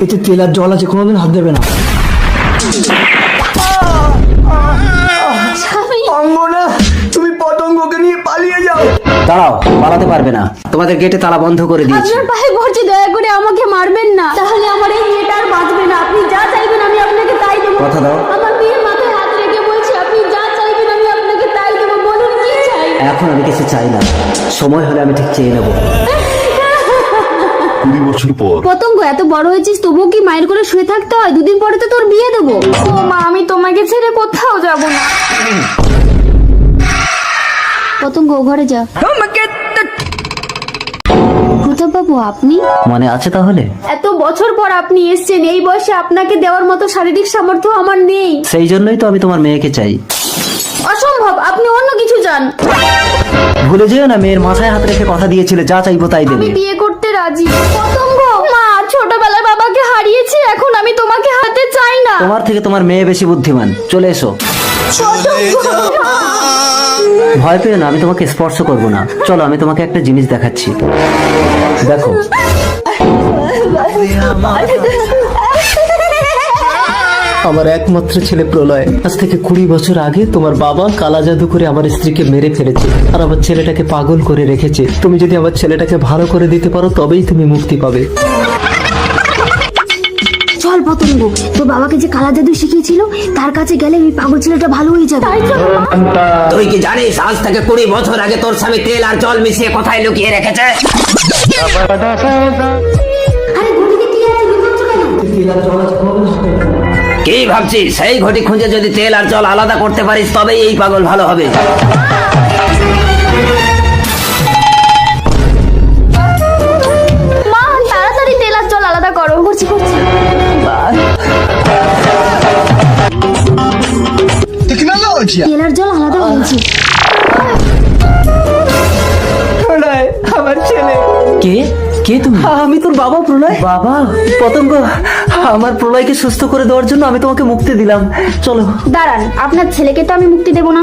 এতে তেল আর জল আছে, কোনোদিন হাত দেবে না। অঙ্গনা, তুমি পতঙ্গকে নিয়ে পালিয়ে যাও। দাঁড়াও, পালাতে পারবে না, তোমাদের গেটে তালা বন্ধ করে দিয়েছি। আপনার পায়ে পড়ছি, দয়া করে আমাকে মারবেন না, তাহলে আমার এই মেয়েটা আর বাঁচবে না। আপনি যা চাইবেন আমি আপনাকে তাই দেবো। কথা দাও। আমার মেয়ের মাথায় হাত রেখে বলছি, আপনি যা চাইবেন আমি আপনাকে তাই দেবো। বলুন কি চাই? এখন আমি কিছু চাই না, সময় হলে আমি ঠিক চেয়ে নেবো। 20 বছর পর পতঙ্গ, এত বড় হয়েছিস তবুও কি মায়ের কোলে শুয়ে থাকতে হয়? দুদিন পরে তো তোর বিয়ে দেবো। ও মা, আমি তোমাকে ছেড়ে কোথাও যাব না। পতঙ্গ, ঘরে যা। প্রতাপ বাবু, আপনি? মনে আছে তাহলে? এত বছর পর আপনি এসেছেন, এই বয়সে আপনাকে দেওয়ার মতো শারীরিক সামর্থ্য আমার নেই। সেই জন্যই তো আমি তোমার মেয়েকে চাই। অসম্ভব, আপনি অন্য কিছু চান। ভুলে যেও না, মেয়ের মাথায় হাত রেখে কথা দিয়েছিলে যা চাইবো তাই দেবে। আমি বিয়ে করতে রাজি। পতঙ্গ, মা ছোটবেলায় বাবাকে হারিয়েছি, এখন আমি তোমাকে হাতে চাই না। তোমার থেকে তোমার মেয়ে বেশি বুদ্ধিমান, চলে এসো। ভয় পেও না, আমি তোমাকে স্পর্শ করব না। চলো, আমি তোমাকে একটা জিনিস দেখাচ্ছি, দেখো। আমার একমাত্র ছেলে প্রলয় আজ থেকে 20 বছর আগে তোমার বাবা কালা জাদু করে আমার স্ত্রীকে মেরে ফেলেছে আর আমার ছেলেটাকে পাগল করে রেখেছে। তুমি যদি আমার ছেলেটাকে ভালো করে দিতে পারো তবেই তুমি মুক্তি পাবে। চল পতঙ্গ, তোর বাবাকে যে কালা জাদু শিখিয়েছিল তার কাছে গেলে এই পাগল ছেলেটা ভালো হয়ে যাবে। তুই কি জানিস আজ থেকে 20 বছর আগে তোর স্বামী তেল আর জল মিশিয়ে কোথায় লুকিয়ে রেখেছে? আরে ঘটিতে কি আছে, লুকাচ্ছ কেন? তেল আর জল আছে, কোনোদিন হাত দেবে না। কি ভাবছিস? সেই ঘটি খুঁজে যদি তেল আর জল আলাদা করতে পারিস তবেই এই পাগল ভালো হবে। মা, তাড়াতাড়ি তেল আর জল আলাদা করো। করছি করছি। তেল আর জল আলাদা হয়েছে। প্রলয়, আমার ছেলে। কে কে তুমি? আমি তোর বাবা প্রলয়। বাবা? পতঙ্গ, আমার প্রলয়কে সুস্থ করে দেওয়ার জন্য আমি তোমাকে মুক্তি দিলাম, চলো। দাঁড়ান, আপনার ছেলেকে তো আমি মুক্তি দেব না।